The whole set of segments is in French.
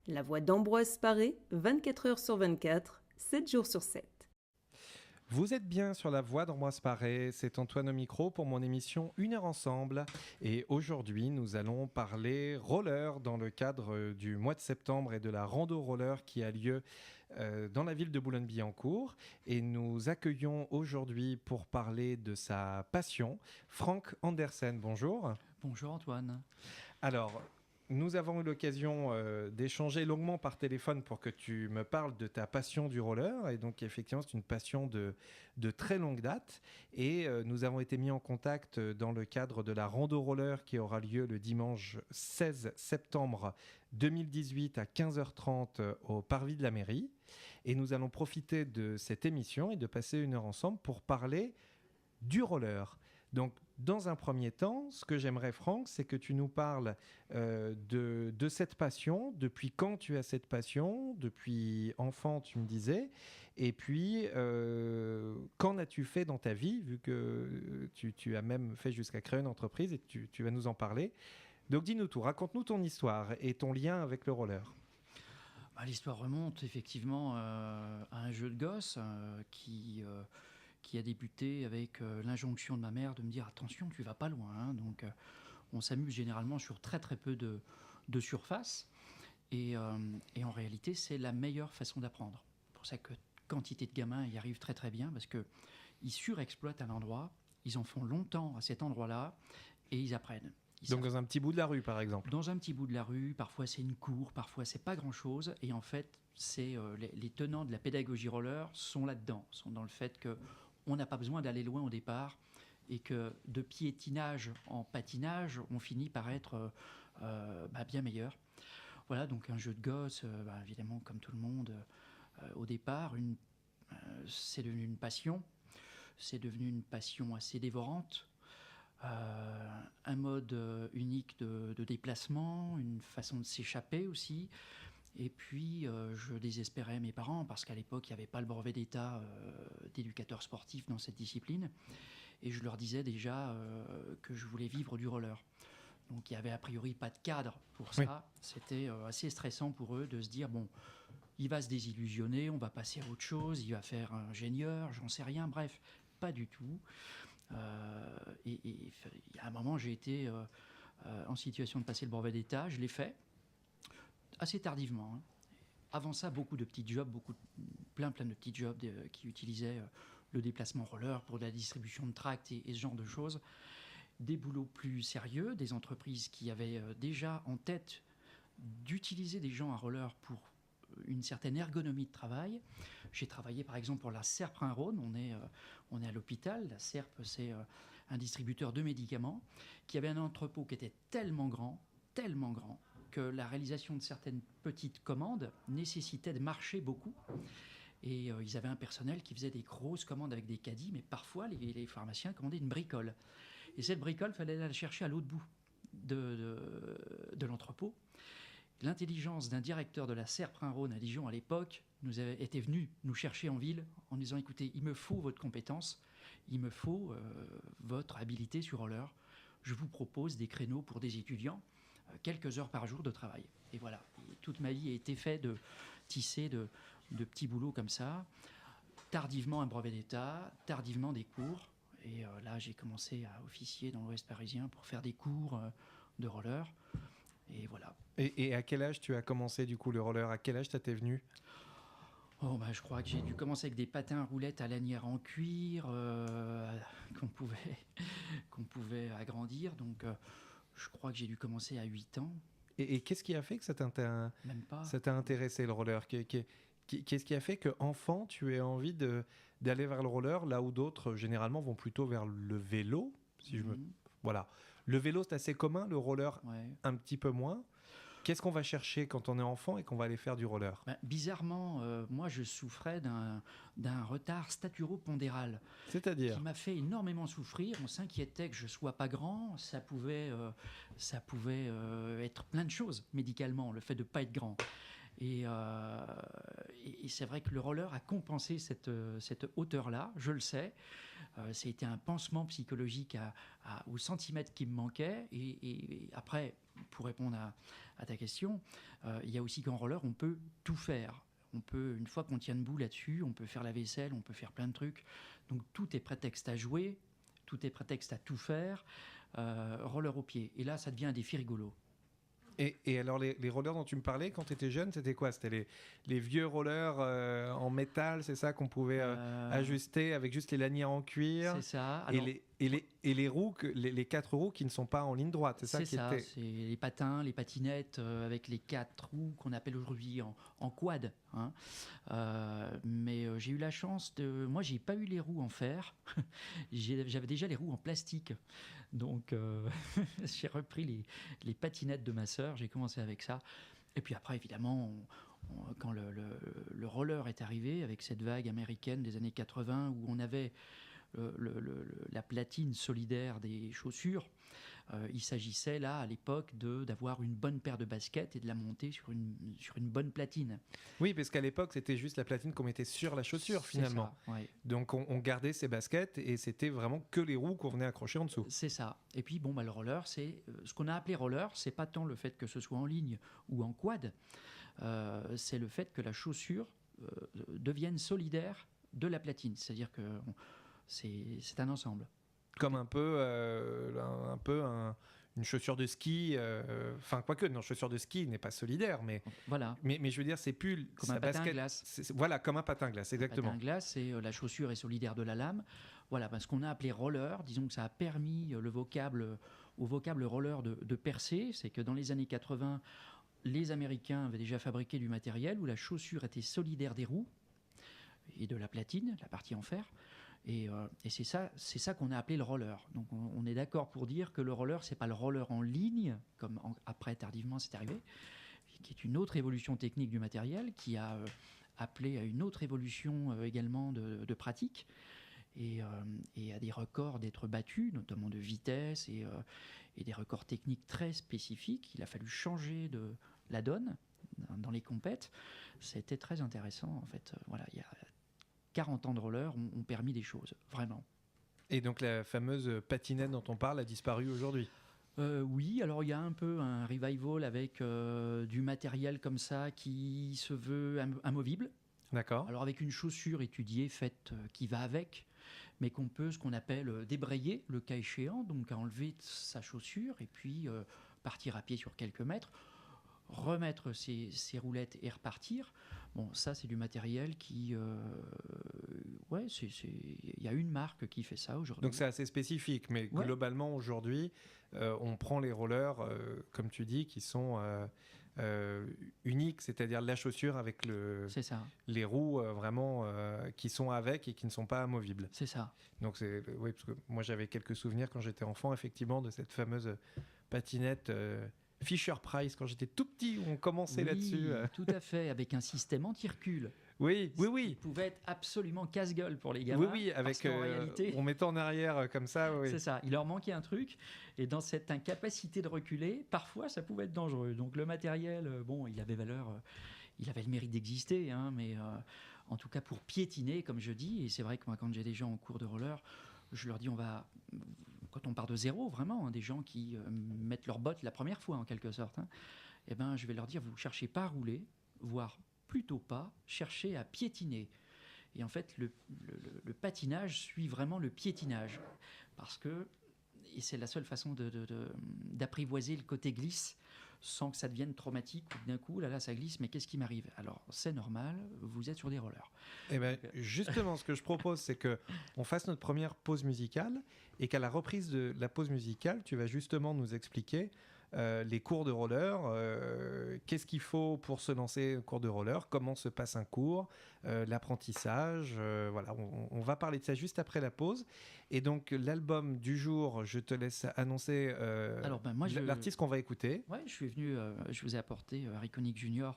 La voix d'Ambroise Paré, 24 heures sur 24, 7 jours sur 7. Vous êtes bien sur la voie d'Ambroise Paré, c'est Antoine au micro pour mon émission Une heure ensemble. Et aujourd'hui, nous allons parler roller dans le cadre du mois de septembre et de la rando roller qui a lieu dans la ville de Boulogne-Billancourt. Et nous accueillons aujourd'hui pour parler de sa passion, Frank Andersen. Bonjour. Bonjour Antoine. Alors, nous avons eu l'occasion d'échanger longuement par téléphone pour que tu me parles de ta passion du roller. Et donc, effectivement, c'est une passion de très longue date. Et nous avons été mis en contact dans le cadre de la rando roller qui aura lieu le dimanche 16 septembre 2018 à 15h30 au parvis de la mairie. Et nous allons profiter de cette émission et de passer une heure ensemble pour parler du roller. Donc, dans un premier temps, ce que j'aimerais, Franck, c'est que tu nous parles de cette passion. Depuis quand tu as cette passion? Depuis enfant, tu me disais. Et puis, qu'en as-tu fait dans ta vie, vu que tu as même fait jusqu'à créer une entreprise et tu vas nous en parler. Donc, dis-nous tout. Raconte-nous ton histoire et ton lien avec le roller. L'histoire remonte effectivement à un jeu de gosse qui a débuté avec l'injonction de ma mère de me dire attention, tu vas pas loin, hein. Donc on s'amuse généralement sur très très peu de surface et en réalité c'est la meilleure façon d'apprendre. C'est pour ça que quantité de gamins y arrivent très très bien parce qu'ils surexploitent un endroit, ils en font longtemps à cet endroit-là et ils apprennent. Donc dans un petit bout de la rue, par exemple. Dans un petit bout de la rue, parfois c'est une cour, parfois c'est pas grand-chose. Et en fait, c'est les tenants de la pédagogie roller sont là-dedans, sont dans le fait qu'on n'a pas besoin d'aller loin au départ et que de piétinage en patinage, on finit par être bien meilleur. Voilà, donc un jeu de gosse, évidemment, comme tout le monde, au départ, c'est devenu une passion. C'est devenu une passion assez dévorante. Un mode unique de déplacement, une façon de s'échapper aussi. Et puis, je désespérais mes parents parce qu'à l'époque, il n'y avait pas le brevet d'État d'éducateur sportif dans cette discipline. Et je leur disais déjà que je voulais vivre du roller. Donc, il n'y avait a priori pas de cadre pour ça. Oui. C'était assez stressant pour eux de se dire, bon, il va se désillusionner, on va passer à autre chose, il va faire ingénieur, j'en sais rien, bref, pas du tout. Et à un moment, j'ai été en situation de passer le brevet d'État. Je l'ai fait assez tardivement. Hein. Avant ça, beaucoup de petits jobs, plein de petits jobs qui utilisaient le déplacement roller pour de la distribution de tracts et ce genre de choses. Des boulots plus sérieux, des entreprises qui avaient déjà en tête d'utiliser des gens à roller pour une certaine ergonomie de travail. J'ai travaillé par exemple pour la SERP Rhône, on est à l'hôpital. La SERP, c'est un distributeur de médicaments qui avait un entrepôt qui était tellement grand, que la réalisation de certaines petites commandes nécessitait de marcher beaucoup. Et ils avaient un personnel qui faisait des grosses commandes avec des caddies, mais parfois les pharmaciens commandaient une bricole. Et cette bricole, il fallait la chercher à l'autre bout de l'entrepôt. L'intelligence d'un directeur de la SERP Rhône à Dijon à l'époque était venu nous chercher en ville en disant écoutez, il me faut votre compétence, il me faut votre habilité sur roller. Je vous propose des créneaux pour des étudiants, quelques heures par jour de travail. Et voilà, et toute ma vie a été faite de tisser de petits boulots comme ça. Tardivement un brevet d'État, tardivement des cours. Et là, j'ai commencé à officier dans l'Ouest parisien pour faire des cours de roller. Et voilà. Et à quel âge tu as commencé du coup le roller? À quel âge ça t'est venu? Je crois que j'ai dû commencer avec des patins à roulettes à lanière en cuir qu'on pouvait agrandir. Donc je crois que j'ai dû commencer à 8 ans. Et qu'est-ce qui a fait que ça t'a intéressé le roller? Qu'est-ce qui a fait qu'enfant tu aies envie d'aller vers le roller là où d'autres généralement vont plutôt vers le vélo? Voilà. Le vélo, c'est assez commun, le roller, ouais. Un petit peu moins. Qu'est-ce qu'on va chercher quand on est enfant et qu'on va aller faire du roller? Bizarrement, moi, je souffrais d'un retard staturo-pondéral. C'est-à-dire? Qui m'a fait énormément souffrir. On s'inquiétait que je ne sois pas grand. Ça pouvait être plein de choses médicalement, le fait de ne pas être grand. Et c'est vrai que le roller a compensé cette hauteur-là, je le sais. Ça a été un pansement psychologique au centimètre qui me manquait. Et après, pour répondre à ta question, il y a aussi qu'en roller, on peut tout faire. On peut, une fois qu'on tient debout là-dessus, on peut faire la vaisselle, on peut faire plein de trucs. Donc tout est prétexte à jouer, tout est prétexte à tout faire. Roller au pied. Et là, ça devient un défi rigolo. Et alors, les rollers dont tu me parlais quand tu étais jeune, c'était quoi? C'était les vieux rollers en métal, c'est ça, qu'on pouvait ajuster avec juste les lanières en cuir? C'est ça. Alors, et les roues, les 4 roues qui ne sont pas en ligne droite, c'est ça qui était... C'est les patins, les patinettes avec les 4 roues qu'on appelle aujourd'hui en quad. Hein. Mais j'ai eu la chance de... Moi, j'ai pas eu les roues en fer. J'avais déjà les roues en plastique. Donc, j'ai repris les patinettes de ma sœur. J'ai commencé avec ça. Et puis après, évidemment, quand le roller est arrivé avec cette vague américaine des années 80 où on avait la platine solidaire des chaussures, il s'agissait là à l'époque d'avoir une bonne paire de baskets et de la monter sur une bonne platine. Oui, parce qu'à l'époque c'était juste la platine qu'on mettait sur la chaussure finalement. Ça, ouais. Donc on gardait ces baskets et c'était vraiment que les roues qu'on venait accrocher en dessous. C'est ça. Et puis le roller, c'est ce qu'on a appelé roller, c'est pas tant le fait que ce soit en ligne ou en quad, c'est le fait que la chaussure devienne solidaire de la platine. C'est-à-dire que c'est un ensemble. Comme un peu une chaussure de ski, enfin quoique, non, chaussure de ski n'est pas solidaire, mais voilà. Mais je veux dire, c'est plus comme un patin à glace. Voilà, comme un patin à glace, exactement. Un patin à glace, c'est la chaussure est solidaire de la lame. Voilà, parce qu'on a appelé roller, disons que ça a permis au vocable roller de percer. C'est que dans les années 80, les Américains avaient déjà fabriqué du matériel où la chaussure était solidaire des roues et de la platine, la partie en fer. Et c'est ça qu'on a appelé le roller. Donc on est d'accord pour dire que le roller, c'est pas le roller en ligne, comme après tardivement c'est arrivé, qui est une autre évolution technique du matériel, qui a appelé à une autre évolution également de pratique, et à des records d'être battus, notamment de vitesse, et des records techniques très spécifiques. Il a fallu changer de la donne dans les compètes. C'était très intéressant, en fait. Voilà, il y a 40 ans de roller ont permis des choses, vraiment. Et donc la fameuse patinette dont on parle a disparu aujourd'hui? Oui, alors il y a un peu un revival avec du matériel comme ça qui se veut amovible. D'accord. Alors avec une chaussure étudiée, faite qui va avec, mais qu'on peut, ce qu'on appelle débrayer, le cas échéant, donc à enlever sa chaussure et puis partir à pied sur quelques mètres, remettre ses roulettes et repartir. Bon, ça, c'est du matériel qui... ouais, il y a une marque qui fait ça aujourd'hui. Donc c'est assez spécifique, mais ouais. Globalement, aujourd'hui, on prend les rollers, comme tu dis, qui sont uniques, c'est-à-dire la chaussure avec les roues vraiment qui sont avec et qui ne sont pas amovibles. C'est ça. Donc oui, parce que moi, j'avais quelques souvenirs quand j'étais enfant, effectivement, de cette fameuse patinette... Fisher-Price, quand j'étais tout petit, on commençait là-dessus. Tout à fait, avec un système anti-recul. Oui. Qui pouvait être absolument casse-gueule pour les gamins. Oui, avec en réalité, on mettait en arrière comme ça. Oui. C'est ça, il leur manquait un truc. Et dans cette incapacité de reculer, parfois, ça pouvait être dangereux. Donc le matériel, il avait valeur, il avait le mérite d'exister, hein, mais en tout cas pour piétiner, comme je dis, et c'est vrai que moi, quand j'ai des gens en cours de roller, je leur dis, quand on part de zéro, vraiment, hein, des gens qui mettent leurs bottes la première fois, en quelque sorte, hein, eh ben, je vais leur dire, vous ne cherchez pas à rouler, voire plutôt pas, cherchez à piétiner. Et en fait, le patinage suit vraiment le piétinage. Parce que et c'est la seule façon d'apprivoiser le côté glisse, sans que ça devienne traumatique. D'un coup, là, ça glisse, mais qu'est-ce qui m'arrive? Alors, c'est normal, vous êtes sur des rollers. Eh ben, justement, ce que je propose, c'est qu'on fasse notre première pause musicale et qu'à la reprise de la pause musicale, tu vas justement nous expliquer les cours de roller, qu'est-ce qu'il faut pour se lancer au cours de roller, comment se passe un cours, l'apprentissage, voilà, on va parler de ça juste après la pause. Et donc l'album du jour, je te laisse annoncer l'artiste qu'on va écouter. Ouais, je suis venu, je vous ai apporté Harry Connick Jr.,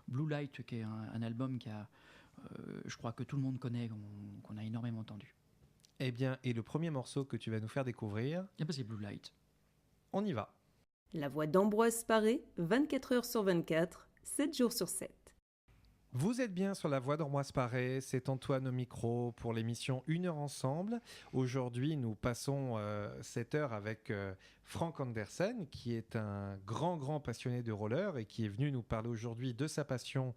Blue Light, qui est un album qui a, je crois que tout le monde connaît, qu'on a énormément entendu. Eh bien, et le premier morceau que tu vas nous faire découvrir, c'est Blue Light. On y va. La voix d'Ambroise Paré, 24 heures sur 24, 7 jours sur 7. Vous êtes bien sur la voix d'Ambroise Paré, c'est Antoine au micro pour l'émission 1 heure ensemble. Aujourd'hui, nous passons cette heure avec Frank Andersen, qui est un grand passionné de roller et qui est venu nous parler aujourd'hui de sa passion.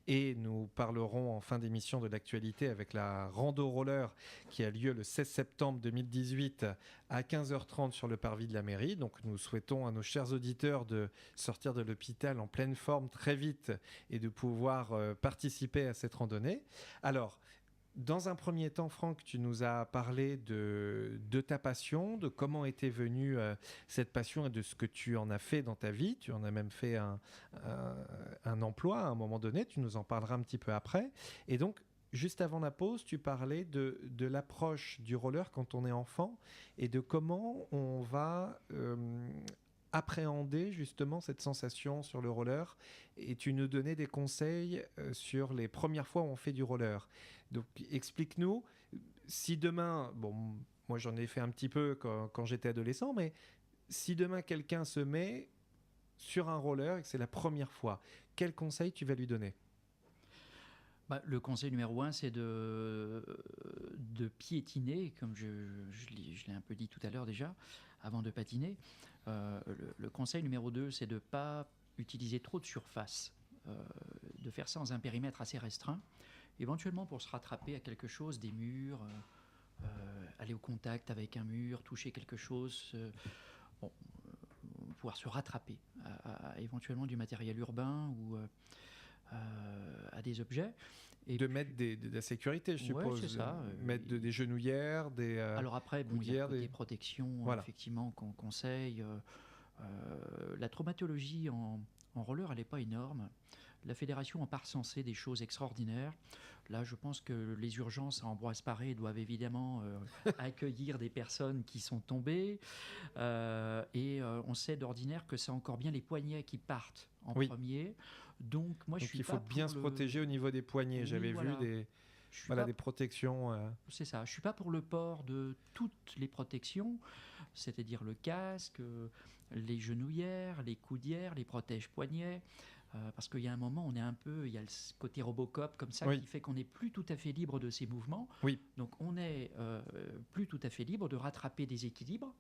Et nous parlerons en fin d'émission de l'actualité avec la Rando Roller qui a lieu le 16 septembre 2018 à 15h30 sur le parvis de la mairie. Donc nous souhaitons à nos chers auditeurs de sortir de l'hôpital en pleine forme très vite et de pouvoir participer à cette randonnée. Alors, dans un premier temps, Franck, tu nous as parlé de ta passion, de comment était venue cette passion et de ce que tu en as fait dans ta vie. Tu en as même fait un emploi à un moment donné. Tu nous en parleras un petit peu après. Et donc, juste avant la pause, tu parlais de l'approche du roller quand on est enfant et de comment on va appréhender justement cette sensation sur le roller. Et tu nous donnais des conseils sur les premières fois où on fait du roller. Donc, explique-nous, si demain, bon, moi j'en ai fait un petit peu quand j'étais adolescent, mais si demain quelqu'un se met sur un roller et que c'est la première fois, quel conseil tu vas lui donner ? Le conseil numéro 1, c'est de piétiner, comme je l'ai un peu dit tout à l'heure déjà, avant de patiner. Le conseil numéro 2, c'est de ne pas utiliser trop de surface, de faire ça dans un périmètre assez restreint. Éventuellement pour se rattraper à quelque chose, des murs, aller au contact avec un mur, toucher quelque chose, pouvoir se rattraper à éventuellement du matériel urbain ou à des objets. Et de mettre de la sécurité, je suppose. Ouais, c'est ça. Mettre des genouillères, des alors après, il y a des protections, voilà. Effectivement, qu'on conseille. La traumatologie en roller, elle n'est pas énorme. La fédération en part censée des choses extraordinaires. Là, je pense que les urgences à Ambroise-Paré doivent évidemment accueillir des personnes qui sont tombées. On sait d'ordinaire que c'est encore bien les poignets qui partent en premier. Donc, il faut bien se protéger au niveau des poignets. Oui, j'avais vu des protections. C'est ça. Je ne suis pas pour le port de toutes les protections, c'est-à-dire le casque, les genouillères, les coudières, les protège-poignets. Parce qu'il y a un moment, il y a le côté Robocop comme ça qui fait qu'on n'est plus tout à fait libre de ses mouvements. Oui. Donc on n'est plus tout à fait libre de rattraper des équilibres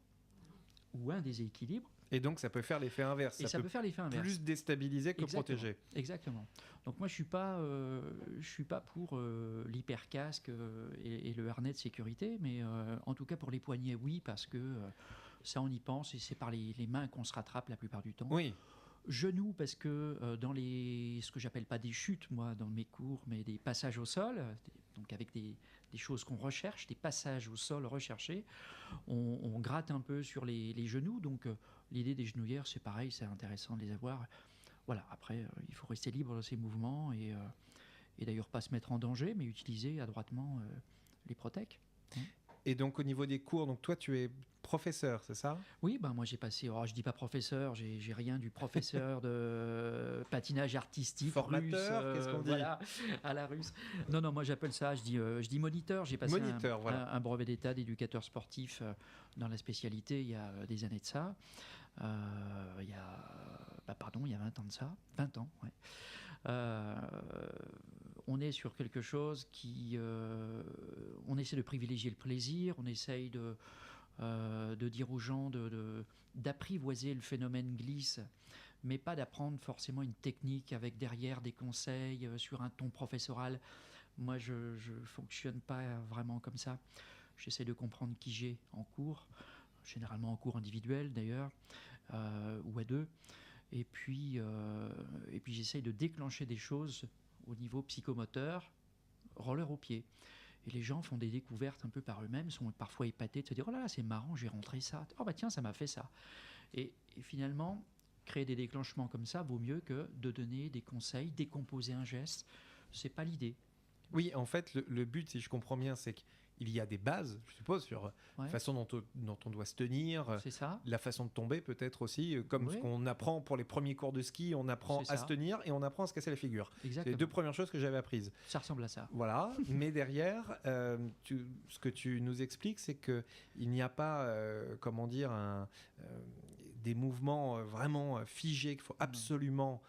ou un déséquilibre. Et donc ça peut faire l'effet inverse. Ça peut faire l'effet inverse. Plus déstabiliser que protéger. Exactement. Donc moi je suis pas pour l'hypercasque et le harnais de sécurité, mais en tout cas pour les poignets oui, parce que ça on y pense et c'est par les mains qu'on se rattrape la plupart du temps. Oui. Genoux, parce que dans ce que j'appelle pas des chutes, moi, dans mes cours, mais des passages au sol, donc avec des choses qu'on recherche, des passages au sol recherchés, on gratte un peu sur les genoux. Donc l'idée des genouillères, c'est pareil, c'est intéressant de les avoir. Voilà, après, il faut rester libre de ses mouvements et d'ailleurs pas se mettre en danger, mais utiliser adroitement les protèques. Et donc au niveau des cours, donc toi tu es professeur, c'est ça ? Oui, moi j'ai passé, je dis pas professeur, j'ai rien du professeur de patinage artistique formateur, russe, qu'est-ce qu'on dit ? Voilà, à la russe. Non, moi j'appelle ça, je dis moniteur. J'ai passé un brevet d'état d'éducateur sportif dans la spécialité il y a des années de ça. Il y a 20 ans de ça. 20 ans, ouais. On est sur quelque chose on essaie de privilégier le plaisir, on essaye de dire aux gens d'apprivoiser le phénomène glisse, mais pas d'apprendre forcément une technique avec derrière des conseils sur un ton professoral. Moi, je fonctionne pas vraiment comme ça. J'essaie de comprendre qui j'ai en cours, généralement en cours individuel d'ailleurs, ou à deux. Et puis j'essaye de déclencher des choses au niveau psychomoteur, roller au pied. Et les gens font des découvertes un peu par eux-mêmes, sont parfois épatés de se dire « Oh là là, c'est marrant, j'ai rentré ça. Oh bah tiens, ça m'a fait ça. » Et finalement, créer des déclenchements comme ça vaut mieux que de donner des conseils, décomposer un geste. C'est pas l'idée. Oui, en fait, le but, si je comprends bien, c'est qu'il y a des bases, je suppose, sur la façon dont on doit se tenir, la façon de tomber peut-être aussi, comme ce qu'on apprend pour les premiers cours de ski, on apprend à se tenir et on apprend à se casser la figure. Exactement. C'est les deux premières choses que j'avais apprises. Ça ressemble à ça. Voilà, mais derrière, ce que tu nous expliques, c'est qu'il n'y a pas, des mouvements vraiment figés qu'il faut absolument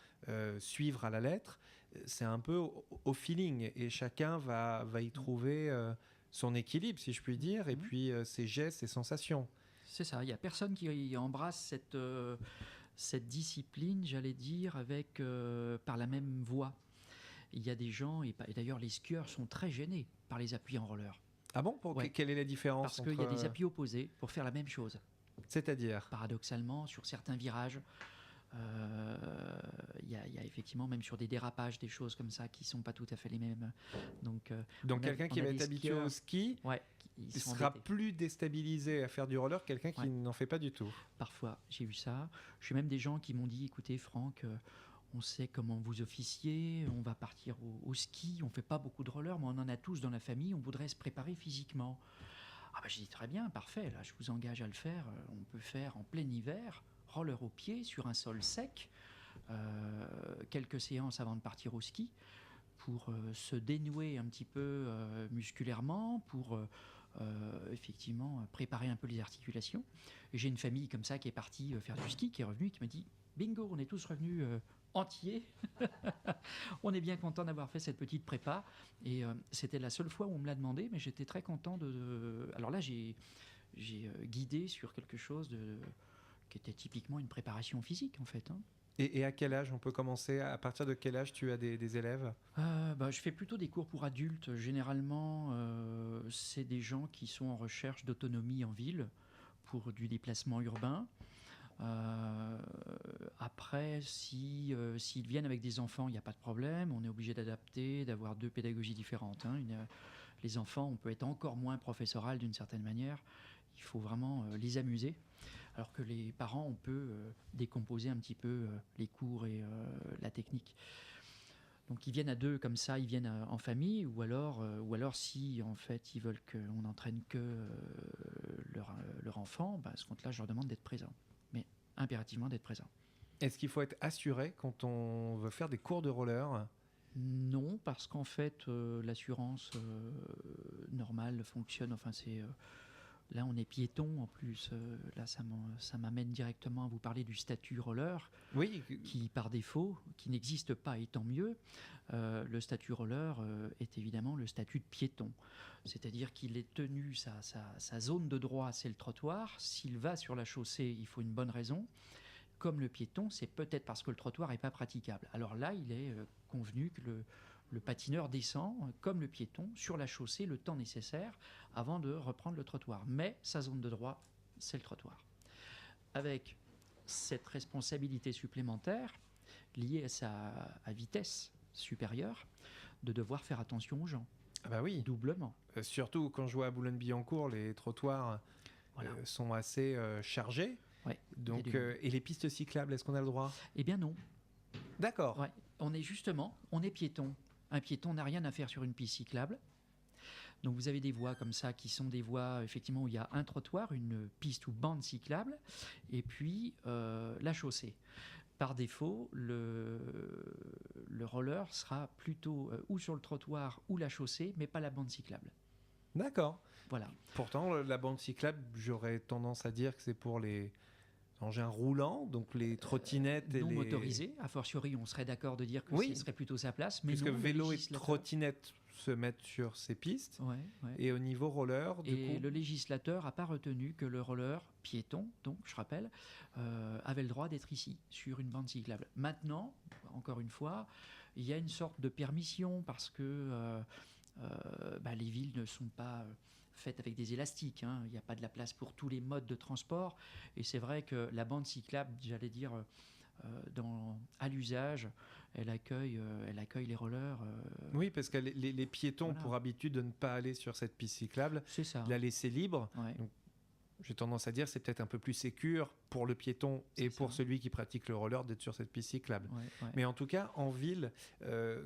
suivre à la lettre. C'est un peu au feeling et chacun va y trouver son équilibre, si je puis dire, et puis ses gestes, ses sensations. c'est ça. Il n'y a personne qui embrasse cette discipline, j'allais dire, par la même voie. Il y a des gens, et d'ailleurs les skieurs sont très gênés par les appuis en roller. Ah bon? Ouais. Quelle est la différence Parce qu'il y a des appuis opposés pour faire la même chose. C'est-à-dire? Paradoxalement, sur certains virages, il y a effectivement, même sur des dérapages, des choses comme ça qui ne sont pas tout à fait les mêmes. Donc quelqu'un qui va être habitué au ski il sera plus déstabilisé à faire du roller, quelqu'un qui n'en fait pas du tout. Parfois, j'ai eu ça. J'ai même des gens qui m'ont dit, écoutez Franck, on sait comment vous officiez, on va partir au ski, on ne fait pas beaucoup de roller, mais on en a tous dans la famille, on voudrait se préparer physiquement. Ah bah, j'ai dit très bien, parfait, là je vous engage à le faire. On peut faire en plein hiver, roller au pied, sur un sol sec, quelques séances avant de partir au ski, pour se dénouer un petit peu musculairement, pour effectivement préparer un peu les articulations. Et j'ai une famille comme ça qui est partie faire du ski, qui est revenue, qui m'a dit bingo, on est tous revenus entiers. On est bien content d'avoir fait cette petite prépa. Et c'était la seule fois où on me l'a demandé, mais j'étais très content Alors là, j'ai guidé sur quelque chose qui était typiquement une préparation physique, en fait. Et à quel âge on peut commencer? À partir de quel âge tu as des élèves? Je fais plutôt des cours pour adultes. Généralement, c'est des gens qui sont en recherche d'autonomie en ville pour du déplacement urbain. Après, s'ils viennent avec des enfants, il n'y a pas de problème. On est obligé d'adapter, d'avoir 2 pédagogies différentes. Les enfants, on peut être encore moins professoral d'une certaine manière. Il faut vraiment les amuser. Alors que les parents, on peut décomposer un petit peu les cours et la technique. Donc ils viennent à 2 comme ça, ils viennent en famille, ou alors si en fait ils veulent qu'on n'entraîne que leur enfant, à ce compte-là, je leur demande d'être présent. Mais impérativement d'être présent. Est-ce qu'il faut être assuré quand on veut faire des cours de roller? Non, parce qu'en fait, l'assurance normale fonctionne. Enfin, là, on est piéton en plus. Là, ça m'amène directement à vous parler du statut roller, oui. Qui, par défaut, qui n'existe pas, et tant mieux. Le statut roller est évidemment le statut de piéton. C'est-à-dire qu'il est tenu, sa zone de droit, c'est le trottoir. S'il va sur la chaussée, il faut une bonne raison. Comme le piéton, c'est peut-être parce que le trottoir n'est pas praticable. Alors là, il est convenu que le patineur descend, comme le piéton, sur la chaussée le temps nécessaire avant de reprendre le trottoir. Mais sa zone de droit, c'est le trottoir. Avec cette responsabilité supplémentaire liée à sa vitesse supérieure, de devoir faire attention aux gens. Ah bah oui. Doublement. Surtout quand je vois à Boulogne-Billancourt, les trottoirs sont assez chargés. Ouais, donc, et les pistes cyclables, est-ce qu'on a le droit? Eh bien non. D'accord. Ouais. On est piéton. Un piéton n'a rien à faire sur une piste cyclable. Donc vous avez des voies comme ça qui sont des voies effectivement où il y a un trottoir, une piste ou bande cyclable, et puis la chaussée. Par défaut, le roller sera plutôt ou sur le trottoir ou la chaussée, mais pas la bande cyclable. D'accord. Voilà. Pourtant, la bande cyclable, j'aurais tendance à dire que c'est pour les engins roulants, donc les trottinettes et non les... motorisés. A fortiori, on serait d'accord de dire que ce serait plutôt sa place. Mais puisque non, vélo et trottinette se mettent sur ces pistes. Ouais. Et au niveau roller, le législateur n'a pas retenu que le roller piéton, donc je rappelle, avait le droit d'être ici, sur une bande cyclable. Maintenant, encore une fois, il y a une sorte de permission parce que les villes ne sont pas faites avec des élastiques. Il n'y a pas de la place pour tous les modes de transport. Et c'est vrai que la bande cyclable, j'allais dire, à l'usage, elle accueille les rollers. Oui, parce que les piétons ont pour habitude de ne pas aller sur cette piste cyclable, de la laisser libre. Ouais. Donc, j'ai tendance à dire c'est peut-être un peu plus sécure pour le piéton et pour celui qui pratique le roller d'être sur cette piste cyclable. Ouais. Mais en tout cas, en ville,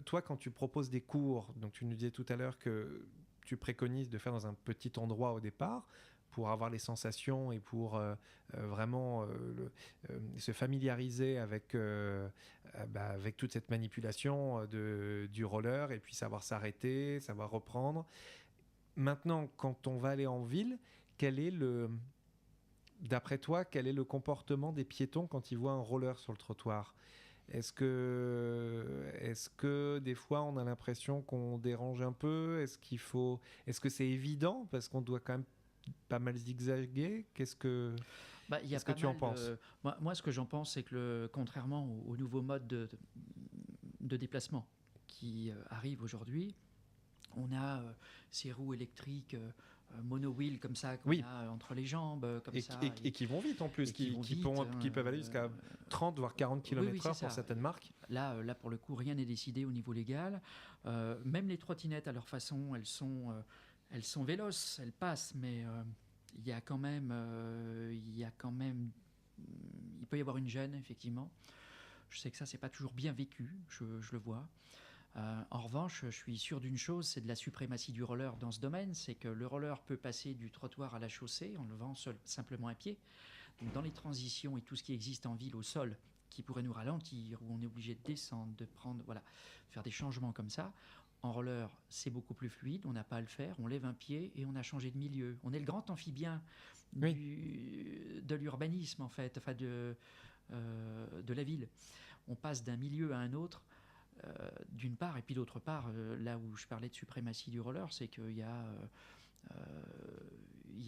toi, quand tu proposes des cours, donc tu nous disais tout à l'heure que tu préconises de faire dans un petit endroit au départ pour avoir les sensations et pour vraiment se familiariser avec toute cette manipulation du roller et puis savoir s'arrêter, savoir reprendre. Maintenant, quand on va aller en ville, d'après toi, quel est le comportement des piétons quand ils voient un roller sur le trottoir? Est-ce que des fois on a l'impression qu'on dérange un peu? Est-ce que c'est évident parce qu'on doit quand même pas mal zigzagué. Qu'est-ce que Il y a Qu'est-ce que pas tu en mal penses? Moi, ce que j'en pense, c'est que contrairement au nouveau mode de déplacement qui arrive aujourd'hui, on a ces roues électriques mono-wheel comme ça qu'on Oui. a entre les jambes, comme Et, ça. et qui vont vite en plus, et qui vont vite, qui peuvent aller jusqu'à 30 voire 40 oui, km/h c'est pour ça. certaines marques. Là, pour le coup, rien n'est décidé au niveau légal. Même les trottinettes, à leur façon, elles sont véloces, elles passent, mais il y a quand même, il peut y avoir une gêne, effectivement. Je sais que ça, c'est pas toujours bien vécu, je le vois. En revanche, je suis sûr d'une chose, c'est de la suprématie du roller dans ce domaine, c'est que le roller peut passer du trottoir à la chaussée en levant simplement un pied. Donc dans les transitions et tout ce qui existe en ville au sol, qui pourrait nous ralentir, où on est obligé de descendre, de prendre, voilà, faire des changements comme ça. En roller, c'est beaucoup plus fluide, on n'a pas à le faire, on lève un pied et on a changé de milieu. On est le grand amphibien de l'urbanisme, en fait, enfin de la ville. On passe d'un milieu à un autre, d'une part, et puis d'autre part, là où je parlais de suprématie du roller, c'est qu'il y a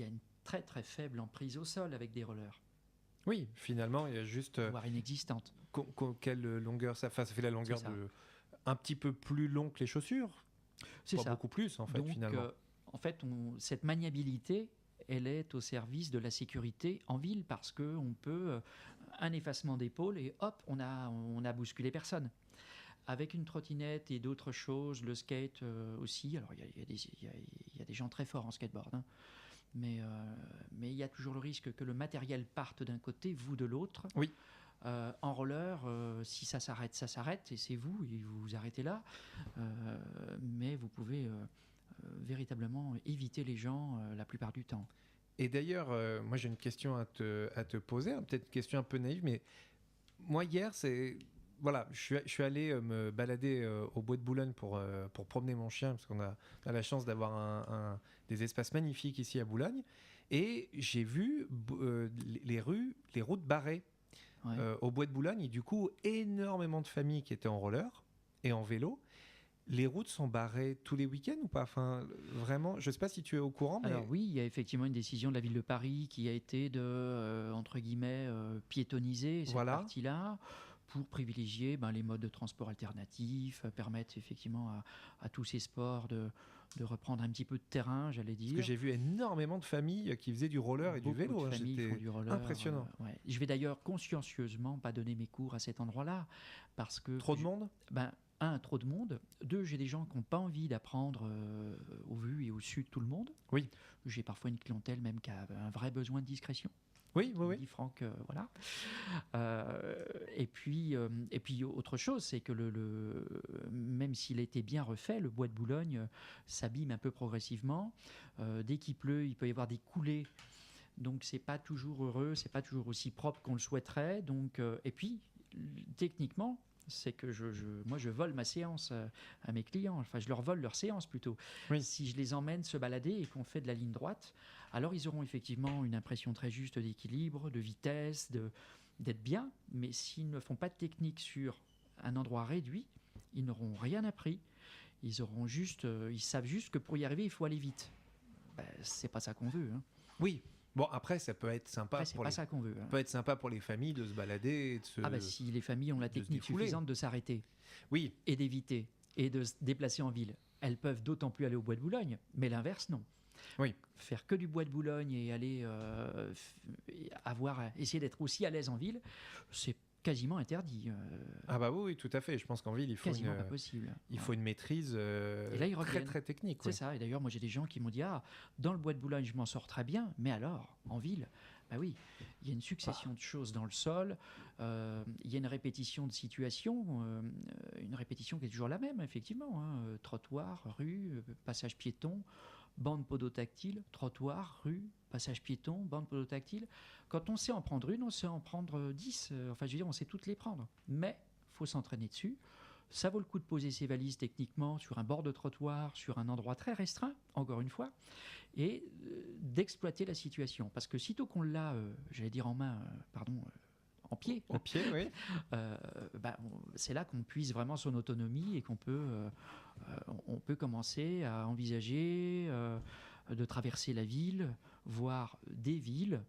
une très très faible emprise au sol avec des rollers. Oui, finalement, il y a juste voire inexistante. Quelle longueur ça fait? Ça fait la longueur de un petit peu plus long que les chaussures. C'est pas ça. Beaucoup plus en fait. Donc, finalement. En fait, cette maniabilité, elle est au service de la sécurité en ville parce que on peut un effacement d'épaule et hop, on a bousculé personne. Avec une trottinette et d'autres choses, le skate aussi. Alors il y a des gens très forts en skateboard, hein. Mais il y a toujours le risque que le matériel parte d'un côté, vous de l'autre. Oui. En roller, si ça s'arrête, et c'est vous, et vous vous arrêtez là. Mais vous pouvez véritablement éviter les gens la plupart du temps. Et d'ailleurs, moi j'ai une question à te poser, hein, peut-être une question un peu naïve, mais moi hier, voilà, je suis allé me balader au bois de Boulogne pour promener mon chien, parce qu'on a la chance d'avoir des espaces magnifiques ici à Boulogne, et j'ai vu les routes barrées au bois de Boulogne, et du coup, énormément de familles qui étaient en roller et en vélo. Les routes sont barrées tous les week-ends ou pas? Enfin, vraiment, je ne sais pas si tu es au courant. Mais... Alors oui, il y a effectivement une décision de la ville de Paris qui a été de, entre guillemets, piétoniser cette partie-là pour privilégier les modes de transport alternatifs, permettre effectivement à tous ces sports de reprendre un petit peu de terrain, j'allais dire. Parce que j'ai vu énormément de familles qui faisaient du roller et du vélo. Beaucoup de familles font du roller. Impressionnant. Ouais. Je vais d'ailleurs consciencieusement pas donner mes cours à cet endroit-là parce que... Trop de monde? Trop de monde. 2, j'ai des gens qui n'ont pas envie d'apprendre au vu et au su de tout le monde. Oui. J'ai parfois une clientèle même qui a un vrai besoin de discrétion. Oui. Dit Franck, voilà. Et puis autre chose, c'est que même s'il a été bien refait, le bois de Boulogne s'abîme un peu progressivement. Dès qu'il pleut, il peut y avoir des coulées. Donc c'est pas toujours heureux, c'est pas toujours aussi propre qu'on le souhaiterait. Donc et puis techniquement, c'est que moi je vole ma séance à mes clients. Enfin, je leur vole leur séance plutôt. Oui. Si je les emmène se balader et qu'on fait de la ligne droite, alors ils auront effectivement une impression très juste d'équilibre, de vitesse, d'être bien. Mais s'ils ne font pas de technique sur un endroit réduit, ils n'auront rien appris. Ils savent juste que pour y arriver, il faut aller vite. C'est pas ça qu'on veut, hein. Oui. Bon, après, ça peut être sympa. Après, c'est pas ça qu'on veut, hein. Ça peut être sympa pour les familles de se balader et de se. Si les familles ont la technique suffisante de s'arrêter, oui, et d'éviter et de se déplacer en ville, elles peuvent d'autant plus aller au bois de Boulogne. Mais l'inverse, non. Oui. Faire que du bois de Boulogne et aller essayer d'être aussi à l'aise en ville, c'est quasiment interdit. Ah bah oui, tout à fait. Je pense qu'en ville, il faut pas possible. Faut une maîtrise et là, très très technique. C'est ça. Et d'ailleurs, moi j'ai des gens qui m'ont dit dans le bois de Boulogne, je m'en sors très bien, mais alors en ville, oui, il y a une succession de choses dans le sol. Il y a une répétition de situations, une répétition qui est toujours la même, effectivement. Trottoir, rue, passage piéton, bande podotactile, trottoir, rue, passage piéton, bande podotactile. Quand on sait en prendre une, on sait en prendre 10. On sait toutes les prendre. Mais il faut s'entraîner dessus. Ça vaut le coup de poser ses valises techniquement sur un bord de trottoir, sur un endroit très restreint, encore une fois, et d'exploiter la situation. Parce que sitôt qu'on l'a, en main, en pied. Au pied, oui. C'est là qu'on puise vraiment son autonomie et qu'on peut, on peut commencer à envisager de traverser la ville, voire des villes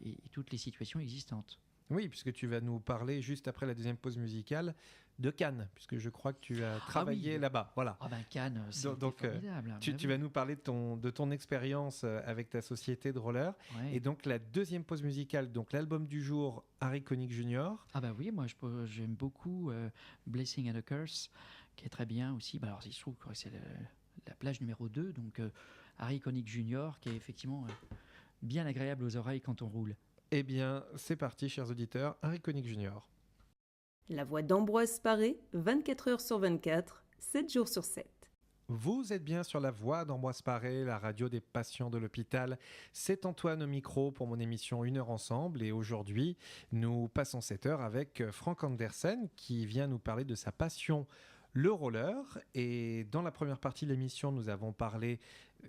et toutes les situations existantes. Oui, puisque tu vas nous parler juste après la deuxième pause musicale de Cannes, puisque je crois que tu as travaillé là-bas. Voilà. Ah ben Cannes, c'est Donc, formidable. tu vas nous parler de ton expérience avec ta société de roller. Ouais. Et donc la deuxième pause musicale, donc l'album du jour, Harry Connick Jr. Ah bah oui, moi j'aime beaucoup Blessing and a Curse, qui est très bien aussi. Bah alors il se trouve que c'est la plage numéro 2, donc Harry Connick Jr., qui est effectivement bien agréable aux oreilles quand on roule. Eh bien, c'est parti, chers auditeurs, Harry Connick Jr. La voix d'Ambroise Paré, 24 heures sur 24, 7 jours sur 7. Vous êtes bien sur la voix d'Ambroise Paré, la radio des patients de l'hôpital. C'est Antoine au micro pour mon émission 1 heure ensemble. Et aujourd'hui, nous passons cette heure avec Frank Andersen qui vient nous parler de sa passion, le roller. Et dans la première partie de l'émission, nous avons parlé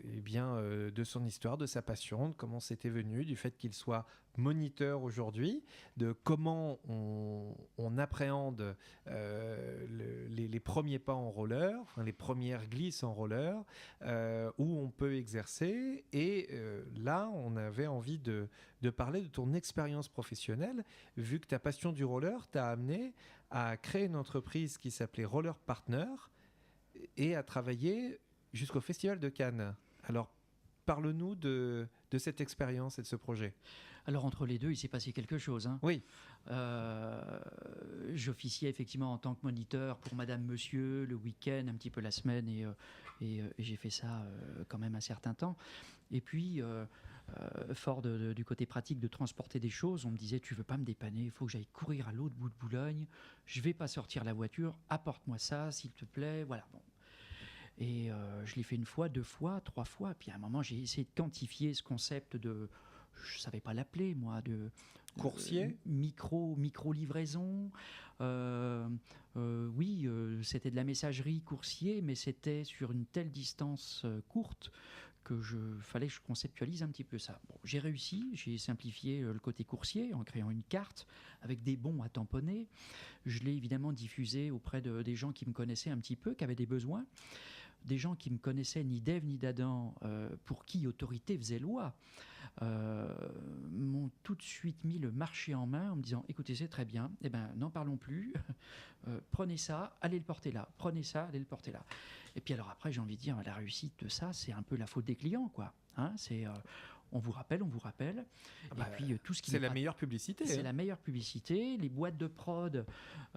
de son histoire, de sa passion, de comment c'était venu, du fait qu'il soit moniteur aujourd'hui, de comment on appréhende les premiers pas en roller, enfin, les premières glisses en roller, où on peut exercer. Et là, on avait envie de parler de ton expérience professionnelle, vu que ta passion du roller t'a amené à créer une entreprise qui s'appelait Roller Partner et à travailler jusqu'au Festival de Cannes. Alors, parle-nous de cette expérience et de ce projet. Alors entre les deux, il s'est passé quelque chose. Hein. Oui. J'officiais effectivement en tant que moniteur pour Madame, Monsieur, le week-end, un petit peu la semaine, et j'ai fait ça quand même un certain temps. Et puis, fort du côté pratique de transporter des choses, on me disait, tu veux pas me dépanner, il faut que j'aille courir à l'autre bout de Boulogne, je vais pas sortir la voiture, apporte-moi ça, s'il te plaît, voilà. Bon. Et je l'ai fait 1 fois, 2 fois, 3 fois. Puis à un moment, j'ai essayé de quantifier ce concept de, je ne savais pas l'appeler, moi, de coursier, micro-livraison. Oui, c'était de la messagerie coursier, mais c'était sur une telle distance courte que fallait que je conceptualise un petit peu ça. Bon, j'ai réussi, j'ai simplifié le côté coursier en créant une carte avec des bons à tamponner. Je l'ai évidemment diffusé auprès des gens qui me connaissaient un petit peu, qui avaient des besoins. Des gens qui me connaissaient ni d'Ève ni d'Adam, pour qui autorité faisait loi, m'ont tout de suite mis le marché en main en me disant, écoutez, c'est très bien, eh ben, n'en parlons plus, prenez ça, allez le porter là, prenez ça, allez le porter là. Et puis alors après, j'ai envie de dire, la réussite de ça, c'est un peu la faute des clients, quoi. Hein, c'est... on vous rappelle. Et puis tout ce qui c'est la meilleure publicité. C'est la meilleure publicité. Les boîtes de prod,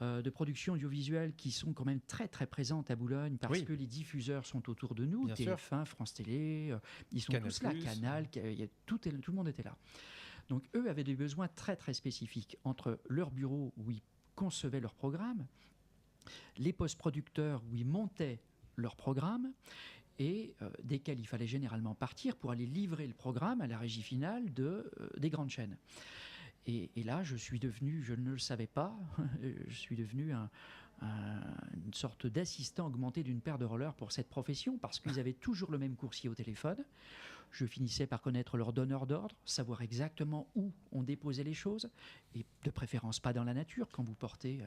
de production audiovisuelle qui sont quand même très très présentes à Boulogne parce que les diffuseurs sont autour de nous. Bien TF1, sûr. France Télé, ils sont Canal+. tous là. Canal, tout le monde était là. Donc eux avaient des besoins très très spécifiques entre leur bureau où ils concevaient leur programme, les post-producteurs où ils montaient leur programme, et desquels il fallait généralement partir pour aller livrer le programme à la régie finale des grandes chaînes. Et là, je suis devenu, je ne le savais pas, je suis devenu une sorte d'assistant augmenté d'une paire de rollers pour cette profession, parce qu'ils avaient toujours le même coursier au téléphone. Je finissais par connaître leur donneur d'ordre, savoir exactement où on déposait les choses, et de préférence pas dans la nature. Quand vous portez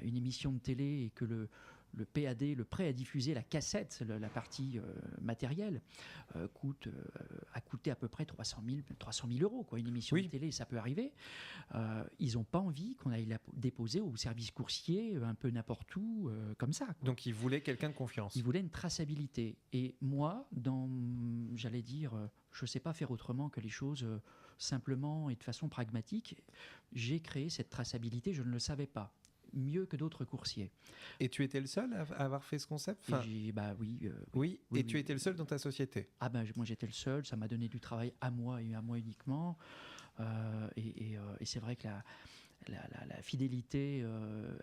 une émission de télé et que le PAD, le prêt à diffuser, la cassette, la partie matérielle, a coûté à peu près 300 000 euros. Quoi. Une émission de télé, ça peut arriver. Ils n'ont pas envie qu'on aille la déposer au service coursier, un peu n'importe où, comme ça. Quoi. Donc ils voulaient quelqu'un de confiance. Ils voulaient une traçabilité. Et moi, j'allais dire, je ne sais pas faire autrement que les choses simplement et de façon pragmatique. J'ai créé cette traçabilité, je ne le savais pas. Mieux que d'autres coursiers. Et tu étais le seul à avoir fait ce concept ? Oui. Et tu étais le seul dans ta société ? Moi j'étais le seul, ça m'a donné du travail à moi et à moi uniquement. Et c'est vrai que la fidélité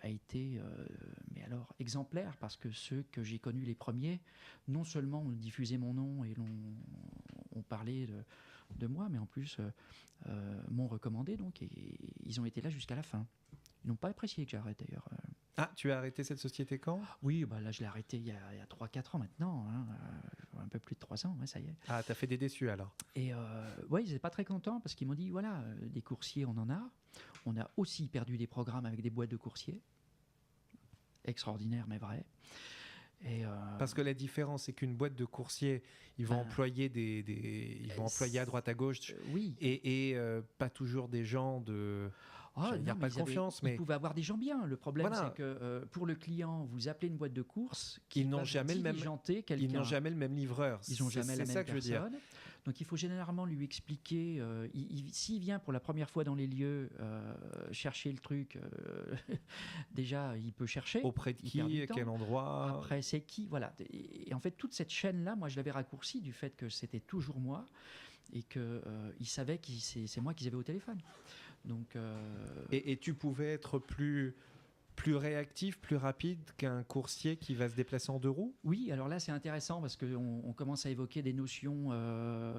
a été mais alors exemplaire, parce que ceux que j'ai connus les premiers, non seulement ont diffusé mon nom et ont parlé de moi, mais en plus m'ont recommandé, donc, et ils ont été là jusqu'à la fin. Ils n'ont pas apprécié que j'arrête d'ailleurs. Ah, tu as arrêté cette société quand ? Oui, là je l'ai arrêté il y a 3-4 ans maintenant, hein, un peu plus de 3 ans, ça y est. Ah, t'as fait des déçus alors ? Et ils n'étaient pas très contents parce qu'ils m'ont dit, voilà, des coursiers on en a. On a aussi perdu des programmes avec des boîtes de coursiers. Extraordinaire mais vrai. Et, Parce que la différence, c'est qu'une boîte de coursiers, ils vont employer ils vont employer à droite à gauche, oui. et pas toujours des gens de... J'allais dire pas de confiance, mais ils pouvaient avoir des gens bien. Le problème, Voilà. c'est que pour le client, vous appelez une boîte de course Ils n'ont jamais le même livreur. Ils n'ont jamais la C'est même ça que je veux dire. personne. Donc il faut généralement lui expliquer. S'il vient pour la première fois dans les lieux chercher le truc, déjà il peut chercher. Auprès de qui, à quel endroit. Après c'est qui, voilà. Et en fait toute cette chaîne-là, moi je l'avais raccourcie du fait que c'était toujours moi et que il savait que c'est moi qu'ils avaient au téléphone. Donc, et tu pouvais être plus réactif, plus rapide qu'un coursier qui va se déplacer en 2 roues? Oui, alors là c'est intéressant parce qu'on commence à évoquer des notions de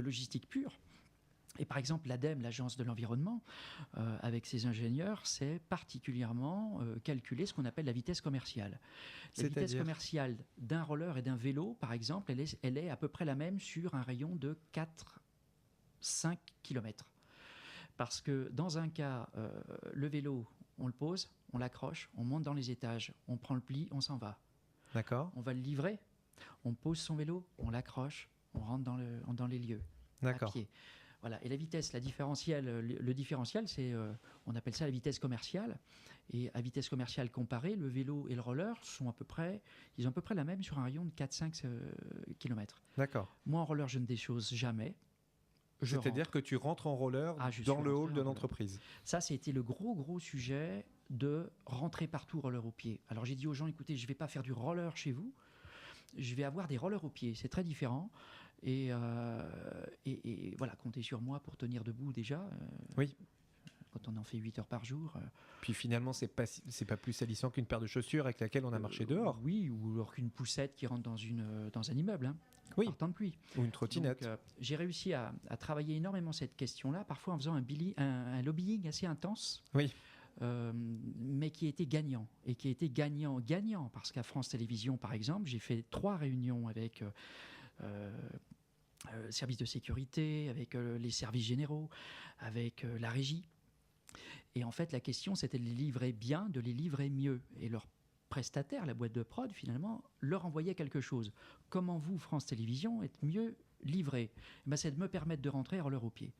logistique pure. Et par exemple, l'ADEME, l'Agence de l'environnement, avec ses ingénieurs, c'est particulièrement calculer ce qu'on appelle la vitesse commerciale. La vitesse commerciale d'un roller et d'un vélo, par exemple, elle est à peu près la même sur un rayon de 4-5 km. Parce que dans un cas, le vélo, on le pose, on l'accroche, on monte dans les étages, on prend le pli, on s'en va. D'accord. On va le livrer, on pose son vélo, on l'accroche, on rentre dans les lieux. D'accord. À pied. Voilà. Et la vitesse, le différentiel, c'est, on appelle ça la vitesse commerciale. Et à vitesse commerciale comparée, le vélo et le roller ont à peu près la même sur un rayon de 4-5 km. D'accord. Moi, en roller, je ne déchausse jamais. C'est-à-dire que tu rentres en roller dans le hall de l'entreprise. Ça, c'était le gros sujet de rentrer partout roller au pied. Alors j'ai dit aux gens, écoutez, je ne vais pas faire du roller chez vous, je vais avoir des rollers au pied, c'est très différent. Et voilà, comptez sur moi pour tenir debout déjà. Oui. Quand on en fait 8 heures par jour. Puis finalement, c'est pas plus salissant qu'une paire de chaussures avec laquelle on a marché dehors. Oui, ou alors qu'une poussette qui rentre dans un immeuble. Hein. Oui. Par temps de pluie. Ou une trottinette. Donc, j'ai réussi à travailler énormément cette question-là, parfois en faisant un lobbying assez intense. Oui. Mais qui était gagnant. Et qui était gagnant. Parce qu'à France Télévisions, par exemple, j'ai fait 3 réunions avec services de sécurité, avec les services généraux, avec la régie. Et en fait, la question, c'était de les livrer bien, de les livrer mieux. Et leur prestataire, la boîte de prod, finalement, leur envoyait quelque chose. Comment vous, France Télévisions, êtes mieux livré? C'est de me permettre de rentrer roller au pied,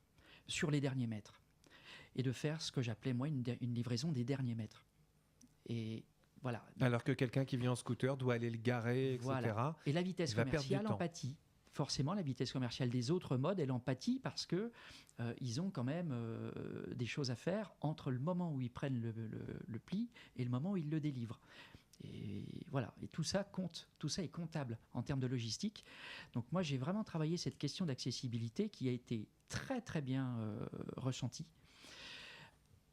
sur les derniers mètres. Et de faire ce que j'appelais, moi, une livraison des derniers mètres. Et voilà. Alors que quelqu'un qui vient en scooter doit aller le garer, etc. Voilà. Et la vitesse commerciale empathie. Forcément, la vitesse commerciale des autres modes, elle empathie parce que ils ont quand même des choses à faire entre le moment où ils prennent le pli et le moment où ils le délivrent. Et voilà. Et tout ça compte. Tout ça est comptable en termes de logistique. Donc moi, j'ai vraiment travaillé cette question d'accessibilité qui a été très très bien ressentie.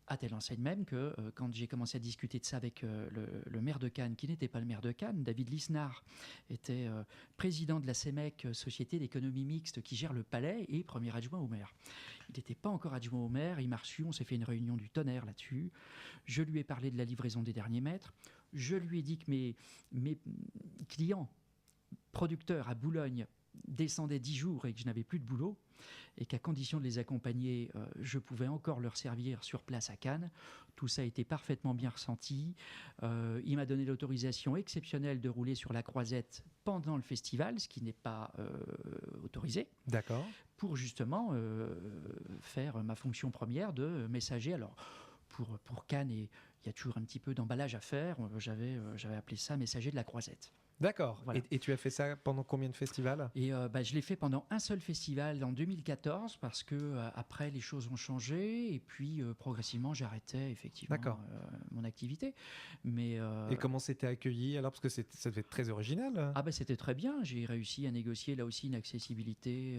À telle enseigne même que quand j'ai commencé à discuter de ça avec le maire de Cannes, qui n'était pas le maire de Cannes, David Lisnard, était président de la CEMEC, Société d'économie mixte, qui gère le palais, et premier adjoint au maire. Il n'était pas encore adjoint au maire, il m'a reçu, on s'est fait une réunion du tonnerre là-dessus. Je lui ai parlé de la livraison des derniers mètres. Je lui ai dit que mes clients, producteurs à Boulogne, descendaient 10 jours et que je n'avais plus de boulot, et qu'à condition de les accompagner, je pouvais encore leur servir sur place à Cannes. Tout ça a été parfaitement bien ressenti. Il m'a donné l'autorisation exceptionnelle de rouler sur la Croisette pendant le festival, ce qui n'est pas autorisé. D'accord. Pour justement faire ma fonction première de messager. Alors, pour Cannes, il y a toujours un petit peu d'emballage à faire. J'avais appelé ça messager de la Croisette. D'accord. Voilà. Et tu as fait ça pendant combien de festivals? Et je l'ai fait pendant un seul festival en 2014 parce que après les choses ont changé et puis progressivement j'arrêtais effectivement mon activité. Mais et comment c'était accueilli alors, parce que ça devait être très original. C'était très bien. J'ai réussi à négocier là aussi une accessibilité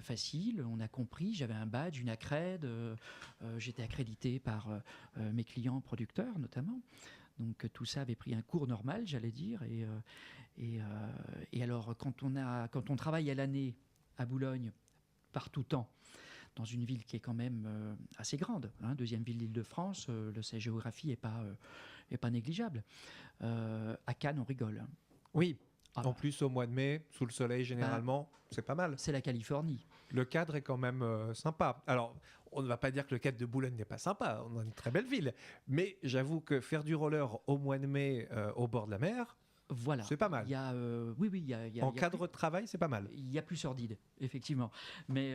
facile. On a compris. J'avais un badge, une accrède. J'étais accrédité par mes clients producteurs notamment. Donc tout ça avait pris un cours normal, j'allais dire. Et alors, quand on travaille à l'année à Boulogne, par tout temps, dans une ville qui est quand même assez grande, deuxième ville d'Île-de-France, sa géographie n'est pas négligeable. À Cannes, on rigole. Oui. En plus, au mois de mai, sous le soleil, généralement, c'est pas mal. C'est la Californie. Le cadre est quand même sympa. Alors, on ne va pas dire que le cadre de Boulogne n'est pas sympa. On a une très belle ville. Mais j'avoue que faire du roller au mois de mai au bord de la mer, Voilà. c'est pas mal. Il y a, oui, il y a, En cadre de travail, c'est pas mal. Il y a plus sordide, effectivement. Mais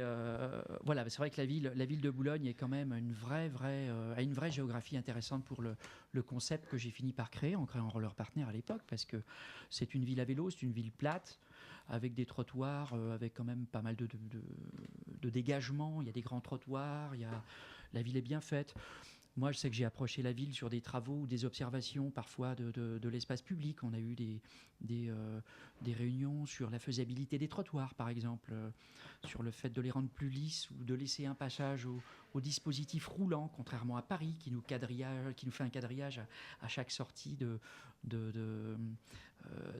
voilà, c'est vrai que la ville de Boulogne est quand même a une vraie géographie intéressante pour le concept que j'ai fini par créer en créant Roller Partner à l'époque, parce que c'est une ville à vélo, c'est une ville plate, avec des trottoirs, avec quand même pas mal de dégagement. Il y a des grands trottoirs, la ville est bien faite. Moi, je sais que j'ai approché la ville sur des travaux ou des observations parfois de l'espace public. On a eu des réunions sur la faisabilité des trottoirs, par exemple, sur le fait de les rendre plus lisses ou de laisser un passage au dispositif roulant, contrairement à Paris, qui nous fait un quadrillage à chaque sortie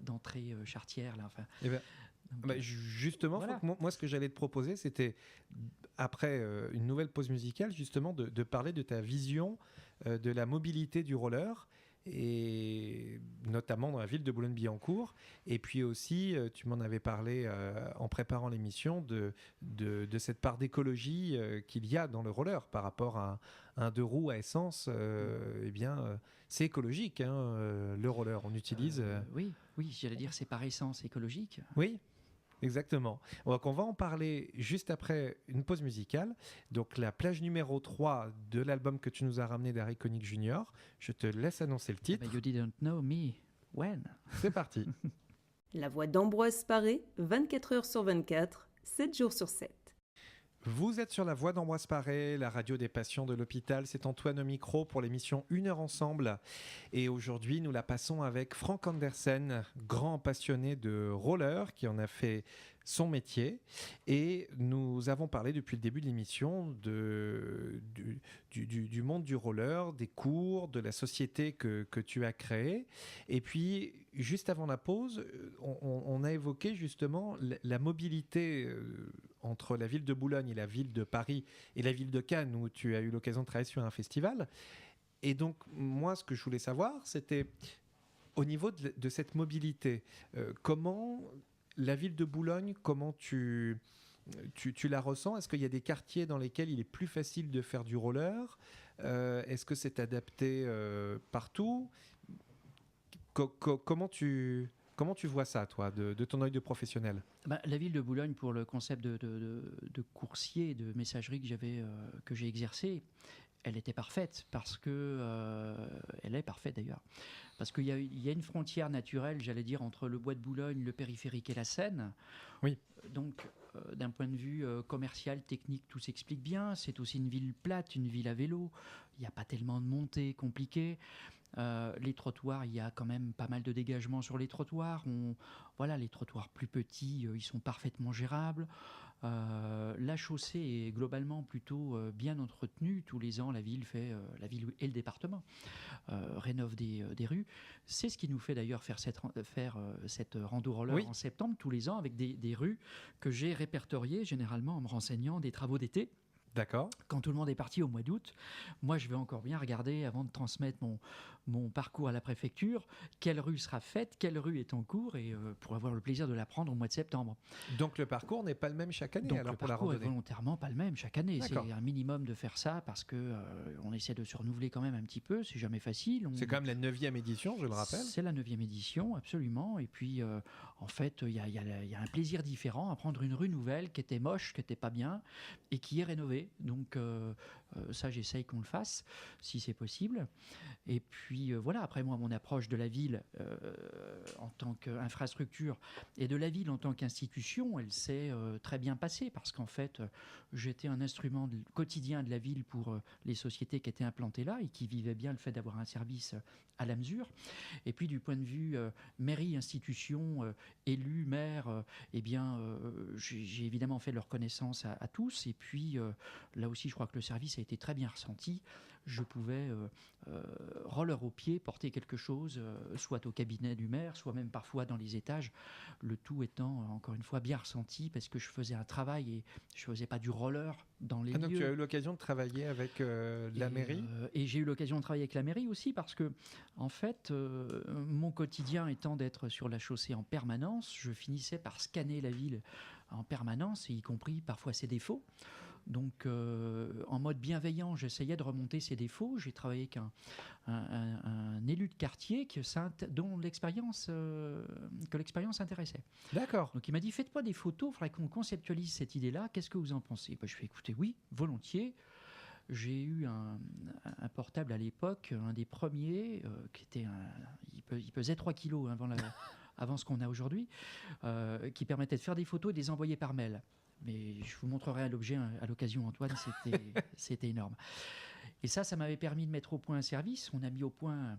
d'entrée charretière. Là, enfin, justement, voilà. moi, ce que j'allais te proposer, c'était, après une nouvelle pause musicale, justement, de parler de ta vision de la mobilité du roller, et notamment dans la ville de Boulogne-Billancourt. Et puis aussi, tu m'en avais parlé en préparant l'émission, de cette part d'écologie qu'il y a dans le roller par rapport à un deux roues à essence. C'est écologique, hein, le roller. On utilise... Oui, j'allais dire c'est par essence écologique. Oui. Exactement. Donc on va en parler juste après une pause musicale. Donc la plage numéro 3 de l'album que tu nous as ramené d'Harry Connick Jr. Je te laisse annoncer le titre. You didn't know me when. C'est parti. La voix d'Ambroise Paré, 24 heures sur 24, 7 jours sur 7. Vous êtes sur la voix d'Ambroise Paré, la radio des patients de l'hôpital. C'est Antoine au micro pour l'émission 1 heure ensemble. Et aujourd'hui, nous la passons avec Frank Andersen, grand passionné de roller qui en a fait son métier. Et nous avons parlé depuis le début de l'émission du monde du roller, des cours, de la société que tu as créée. Et puis, juste avant la pause, on a évoqué justement la mobilité entre la ville de Boulogne et la ville de Paris et la ville de Cannes, où tu as eu l'occasion de travailler sur un festival. Et donc, moi, ce que je voulais savoir, c'était au niveau de cette mobilité, comment la ville de Boulogne, comment tu la ressens? Est-ce qu'il y a des quartiers dans lesquels il est plus facile de faire du roller? Est-ce que c'est adapté partout? Comment tu vois ça, toi, de ton œil de professionnel? La ville de Boulogne, pour le concept de coursier, de messagerie que j'ai exercé, elle était parfaite parce que elle est parfaite d'ailleurs, parce qu'il y a une frontière naturelle, j'allais dire, entre le bois de Boulogne, le périphérique et la Seine. Oui. Donc, d'un point de vue commercial, technique, tout s'explique bien. C'est aussi une ville plate, une ville à vélo. Il n'y a pas tellement de montées compliquées. Les trottoirs, il y a quand même pas mal de dégagement sur les trottoirs. Les trottoirs plus petits, ils sont parfaitement gérables. La chaussée est globalement plutôt bien entretenue. Tous les ans, la ville et le département rénovent des rues. C'est ce qui nous fait d'ailleurs faire cette rando roller en septembre tous les ans, avec des rues que j'ai répertoriées généralement en me renseignant des travaux d'été. D'accord. Quand tout le monde est parti au mois d'août, moi je vais encore bien regarder avant de transmettre mon parcours à la préfecture, quelle rue sera faite, quelle rue est en cours, et pour avoir le plaisir de la prendre au mois de septembre. Donc le parcours n'est pas le même chaque année? Donc alors le pour la parcours est randonnée volontairement pas le même chaque année. D'accord. C'est un minimum de faire ça parce que on essaie de se renouveler quand même un petit peu, c'est jamais facile. C'est quand même la 9e édition, je le rappelle. C'est la 9e édition, absolument. Et puis, en fait, il y a un plaisir différent à prendre une rue nouvelle qui était moche, qui n'était pas bien, et qui est rénovée. Donc, ça, j'essaye qu'on le fasse, si c'est possible. Et puis, après, moi, mon approche de la ville en tant qu'infrastructure et de la ville en tant qu'institution, elle s'est très bien passée parce qu'en fait, j'étais un instrument quotidien de la ville pour les sociétés qui étaient implantées là et qui vivaient bien le fait d'avoir un service à la mesure. Et puis, du point de vue mairie, institution, élus, maire, j'ai évidemment fait leur connaissance à tous. Et puis, là aussi, je crois que le service ça a été très bien ressenti. Je pouvais, roller au pied, porter quelque chose, soit au cabinet du maire, soit même parfois dans les étages, le tout étant, encore une fois, bien ressenti, parce que je faisais un travail et je ne faisais pas du roller dans les lieux. Donc tu as eu l'occasion de travailler avec la mairie Et j'ai eu l'occasion de travailler avec la mairie aussi, parce que, en fait, mon quotidien étant d'être sur la chaussée en permanence, je finissais par scanner la ville en permanence, y compris parfois ses défauts. Donc, en mode bienveillant, j'essayais de remonter ses défauts. J'ai travaillé avec un élu de quartier dont l'expérience intéressait. D'accord. Donc, il m'a dit, faites-moi des photos, il faudrait qu'on conceptualise cette idée-là. Qu'est-ce que vous en pensez? Je fais, écoutez, oui, volontiers. J'ai eu un portable à l'époque, un des premiers, qui était il pesait 3 kilos avant ce qu'on a aujourd'hui, qui permettait de faire des photos et de les envoyer par mail. Mais je vous montrerai l'objet à l'occasion, Antoine, c'était énorme. Et ça m'avait permis de mettre au point un service. On a mis au point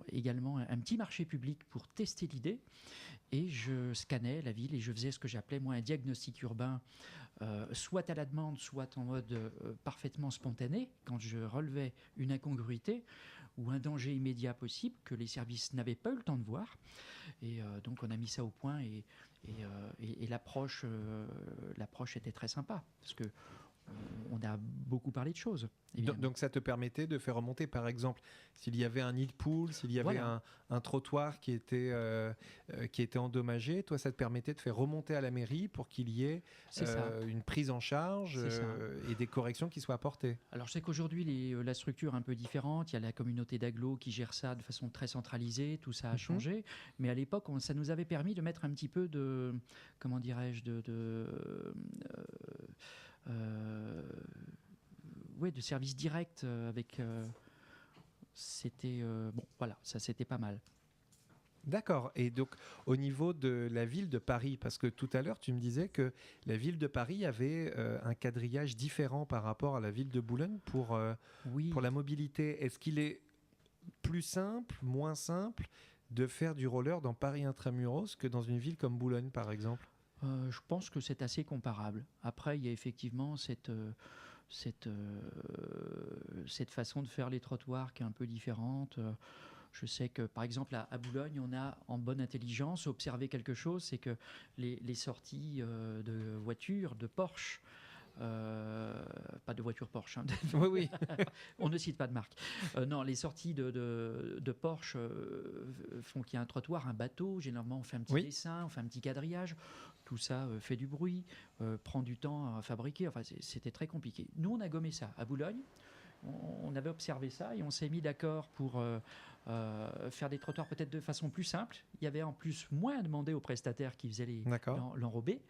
également un petit marché public pour tester l'idée. Et je scannais la ville et je faisais ce que j'appelais, moi, un diagnostic urbain, soit à la demande, soit en mode parfaitement spontané, quand je relevais une incongruité ou un danger immédiat possible que les services n'avaient pas eu le temps de voir. Et donc, on a mis ça au point et l'approche était très sympa, parce que on a beaucoup parlé de choses. Donc ça te permettait de faire remonter, par exemple, s'il y avait un nid de poule, s'il y avait un trottoir qui était endommagé, toi ça te permettait de faire remonter à la mairie pour qu'il y ait une prise en charge et des corrections qui soient apportées. Alors je sais qu'aujourd'hui la structure est un peu différente, il y a la communauté d'agglo qui gère ça de façon très centralisée, tout ça a changé, mais à l'époque ça nous avait permis de mettre un petit peu de, comment dirais-je, de service direct avec. C'était bon, voilà, ça c'était pas mal. D'accord. Et donc, au niveau de la ville de Paris, parce que tout à l'heure, tu me disais que la ville de Paris avait un quadrillage différent par rapport à la ville de Boulogne pour la mobilité. Est-ce qu'il est plus simple, moins simple de faire du roller dans Paris intramuros que dans une ville comme Boulogne, par exemple ? Je pense que c'est assez comparable. Après, il y a effectivement cette façon de faire les trottoirs qui est un peu différente. Je sais que, par exemple, à Boulogne, on a, en bonne intelligence, observé quelque chose, c'est que les sorties de voitures, de Porsche, pas de voiture Porsche, hein. Oui. On ne cite pas de marque. Non, les sorties de Porsche font qu'il y a un trottoir, un bateau. Généralement, on fait un petit dessin, on fait un petit quadrillage. Tout ça fait du bruit, prend du temps à fabriquer. Enfin, c'était très compliqué. Nous, on a gommé ça à Boulogne. On avait observé ça et on s'est mis d'accord pour faire des trottoirs peut-être de façon plus simple. Il y avait en plus moins à demander aux prestataires qui faisaient l'enrobé.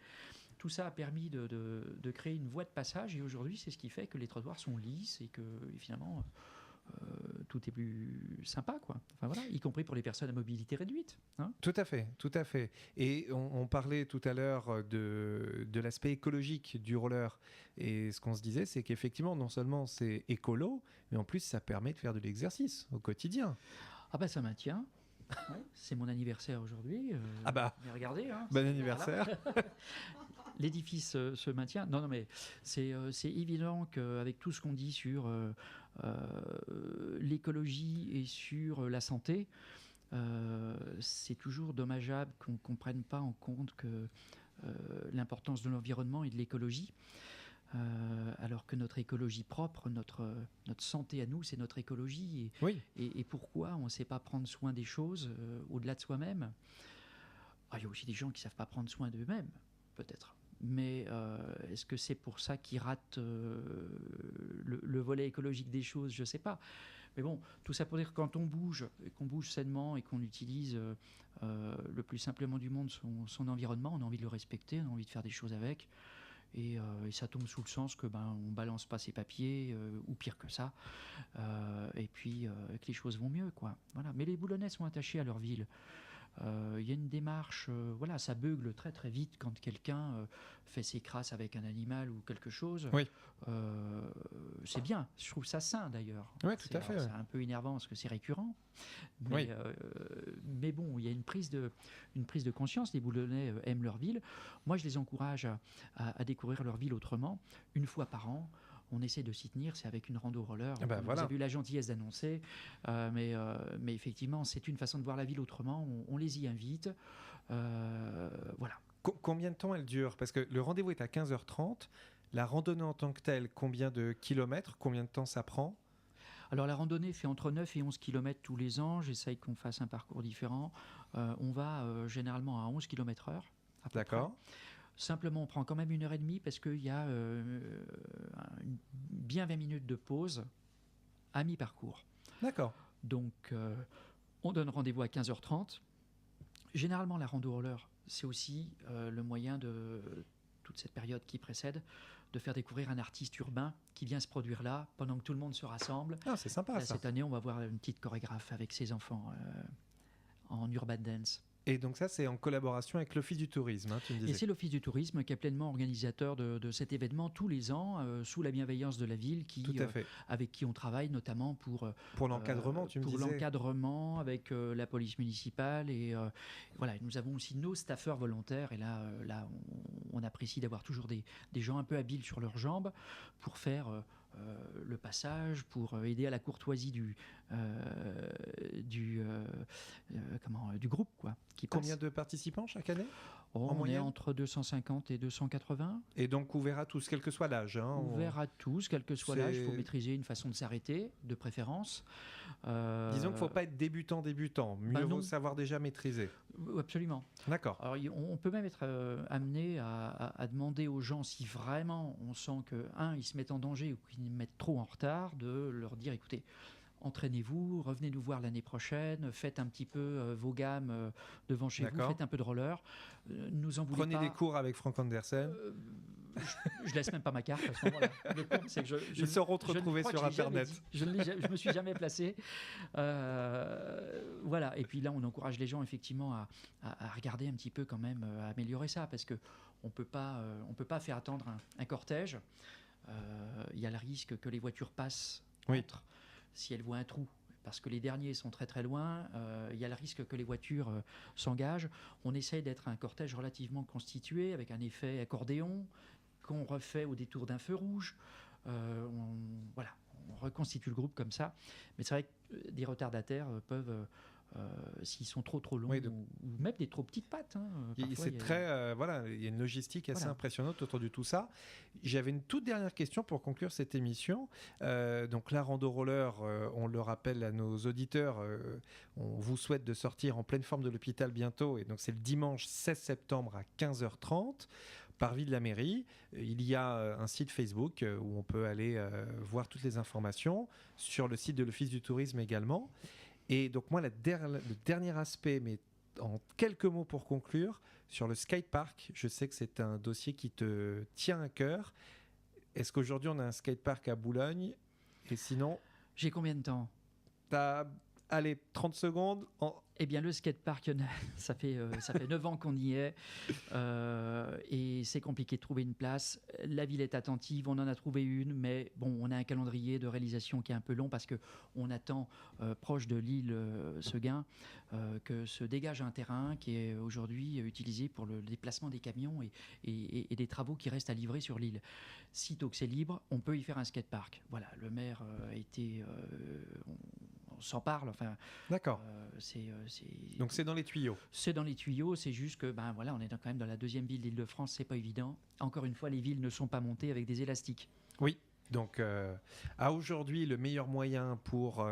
Tout ça a permis de créer une voie de passage et aujourd'hui, c'est ce qui fait que les trottoirs sont lisses et que finalement, tout est plus sympa, quoi. Enfin, voilà, y compris pour les personnes à mobilité réduite. Hein. Tout à fait. Et on parlait tout à l'heure de l'aspect écologique du roller. Et ce qu'on se disait, c'est qu'effectivement, non seulement c'est écolo, mais en plus, ça permet de faire de l'exercice au quotidien. Ah bah ça maintient. Ouais, c'est mon anniversaire aujourd'hui. Mais regardez. Hein, bon anniversaire. Voilà. L'édifice se maintient. Non, mais c'est évident qu'avec tout ce qu'on dit sur l'écologie et sur la santé, c'est toujours dommageable qu'on ne prenne pas en compte que l'importance de l'environnement et de l'écologie. Alors que notre écologie propre, notre santé à nous, c'est notre écologie. Et pourquoi on ne sait pas prendre soin des choses au-delà de soi-même? Il y a aussi des gens qui ne savent pas prendre soin d'eux-mêmes, peut-être. Mais est-ce que c'est pour ça qu'ils ratent le volet écologique des choses? Je ne sais pas. Mais bon, tout ça pour dire que quand on bouge, qu'on bouge sainement et qu'on utilise le plus simplement du monde son environnement, on a envie de le respecter, on a envie de faire des choses avec. Et ça tombe sous le sens que on balance pas ses papiers ou pire que ça, et puis que les choses vont mieux, quoi. Voilà. Mais les Boulonnais sont attachés à leur ville. Il y a une démarche, ça beugle très très vite quand quelqu'un fait ses crasses avec un animal ou quelque chose. Oui. C'est bien, je trouve ça sain d'ailleurs. Oui, tout à fait. C'est un peu énervant parce que c'est récurrent, mais bon, il y a une prise de conscience. Les Boulonnais aiment leur ville. Moi, je les encourage à découvrir leur ville autrement. Une fois par an, on essaie de s'y tenir, c'est avec une rando roller. Ah ben Vous voilà. avez eu la gentillesse d'annoncer, mais effectivement, c'est une façon de voir la ville autrement. On les y invite. Voilà. Combien de temps elle dure? Parce que le rendez-vous est à 15h30. La randonnée en tant que telle, combien de kilomètres? Combien de temps ça prend? Alors la randonnée fait entre 9 et 11 km tous les ans. J'essaye qu'on fasse un parcours différent. On va généralement à 11 km/h. D'accord. Simplement, on prend quand même 1h30 parce qu'il y a bien 20 minutes de pause à mi-parcours. D'accord. Donc, on donne rendez-vous à 15h30. Généralement, la rando roller, c'est aussi le moyen de toute cette période qui précède de faire découvrir un artiste urbain qui vient se produire là pendant que tout le monde se rassemble. Ah, c'est sympa Là, ça. cette année, on va voir une petite chorégraphe avec ses enfants en urban dance. Et donc ça, c'est en collaboration avec l'Office du tourisme, hein, tu me Et disais. c'est l'Office du tourisme qui est pleinement organisateur de cet événement tous les ans, sous la bienveillance de la ville, Tout à fait. avec qui on travaille notamment Pour l'encadrement, tu me pour disais. l'encadrement avec la police municipale. Et voilà, nous avons aussi nos staffeurs volontaires. Et là on apprécie d'avoir toujours des gens un peu habiles sur leurs jambes pour faire le passage, pour aider à la courtoisie du groupe, quoi, qui passe. Combien de participants chaque année? On est moyenne entre 250 et 280. Et donc ouvert à tous, quel que soit l'âge. Hein, Ouvert à tous, quel que soit C'est- l'âge. Il faut maîtriser une façon de s'arrêter, de préférence. Disons qu'il ne faut pas être débutant. Mieux Bah vaut non. savoir déjà maîtriser. Absolument. D'accord. Alors, on peut même être amené à demander aux gens, si vraiment on sent que, ils se mettent en danger ou qu'ils mettent trop en retard, de leur dire, écoutez, entraînez-vous, revenez nous voir l'année prochaine, faites un petit peu vos gammes devant chez vous, D'accord. faites un peu de roller. Nous en voulez Prenez pas. des cours avec Frank Andersen. Je laisse même pas ma carte à ce moment-là. Le compte, c'est que Ils sauront te je ne retrouver crois sur que je l'ai jamais Internet. dit. Je me suis jamais placé. Voilà. Et puis là, on encourage les gens effectivement à regarder un petit peu quand même, à améliorer ça, parce que on peut pas faire attendre un cortège. Il y a le risque que les voitures passent Oui. entre, si elles voient un trou. Parce que les derniers sont très très loin, il y a le risque que les voitures s'engagent. On essaye d'être un cortège relativement constitué, avec un effet accordéon, qu'on refait au détour d'un feu rouge. On reconstitue le groupe comme ça. Mais c'est vrai que des retardataires peuvent, s'ils sont trop longs, Oui, ou même des trop petites pattes. Parfois, C'est très, voilà, il y a une logistique assez Voilà. impressionnante autour de tout ça. J'avais une toute dernière question pour conclure cette émission. Donc la rando roller, on le rappelle à nos auditeurs, on vous souhaite de sortir en pleine forme de l'hôpital bientôt. Et donc c'est le dimanche 16 septembre à 15h30. Parvis de la mairie, il y a un site Facebook où on peut aller voir toutes les informations, sur le site de l'Office du tourisme également. Et donc moi, le dernier aspect, mais en quelques mots pour conclure, sur le skatepark, je sais que c'est un dossier qui te tient à cœur. Est-ce qu'aujourd'hui on a un skatepark à Boulogne? Et sinon, J'ai combien de temps? t'as, allez, 30 secondes. Eh bien, le skatepark, ça fait 9 ans qu'on y est, et c'est compliqué de trouver une place. La ville est attentive, on en a trouvé une, mais bon, on a un calendrier de réalisation qui est un peu long parce qu'on attend, proche de l'île Seguin, que se dégage un terrain qui est aujourd'hui utilisé pour le déplacement des camions et des travaux qui restent à livrer sur l'île. Sitôt que c'est libre, on peut y faire un skatepark. Voilà, le maire a été... on s'en parle, enfin... D'accord. Donc c'est dans les tuyaux. C'est dans les tuyaux, c'est juste que on est quand même dans la deuxième ville d'Île-de-France, c'est pas évident. Encore une fois, les villes ne sont pas montées avec des élastiques. Oui. Donc, à aujourd'hui, le meilleur moyen pour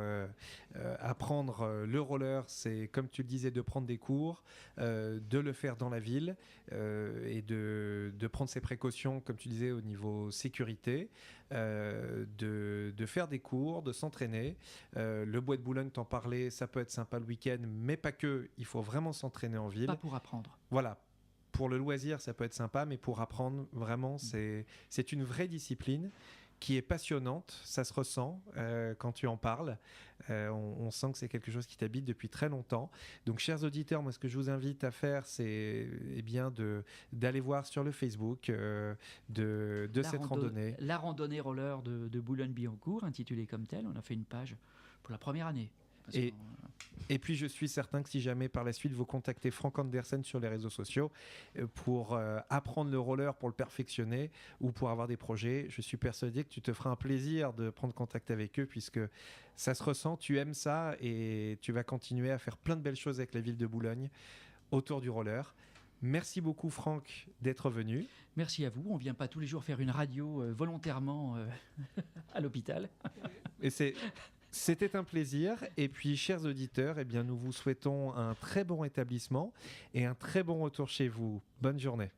apprendre le roller, c'est, comme tu le disais, de prendre des cours, de le faire dans la ville et de prendre ses précautions, comme tu disais, au niveau sécurité, de faire des cours, de s'entraîner. Le bois de Boulogne, t'en parlais, ça peut être sympa le week-end, mais pas que. Il faut vraiment s'entraîner en ville. Pas pour apprendre. Voilà. Pour le loisir, ça peut être sympa, mais pour apprendre, vraiment, c'est une vraie discipline qui est passionnante, ça se ressent quand tu en parles. On sent que c'est quelque chose qui t'habite depuis très longtemps. Donc, chers auditeurs, moi, ce que je vous invite à faire, c'est d'aller voir sur le Facebook de cette randonnée. La randonnée roller de Boulogne-Billancourt, intitulée comme telle. On a fait une page pour la première année. Et Et puis je suis certain que si jamais par la suite vous contactez Franck Andersen sur les réseaux sociaux pour apprendre le roller, pour le perfectionner ou pour avoir des projets, je suis persuadé que tu te feras un plaisir de prendre contact avec eux puisque ça se ressent, tu aimes ça et tu vas continuer à faire plein de belles choses avec la ville de Boulogne autour du roller. Merci beaucoup Franck d'être venu. Merci à vous. On ne vient pas tous les jours faire une radio volontairement à l'hôpital. Et c'était un plaisir. Et puis, chers auditeurs, eh bien, nous vous souhaitons un très bon rétablissement et un très bon retour chez vous. Bonne journée.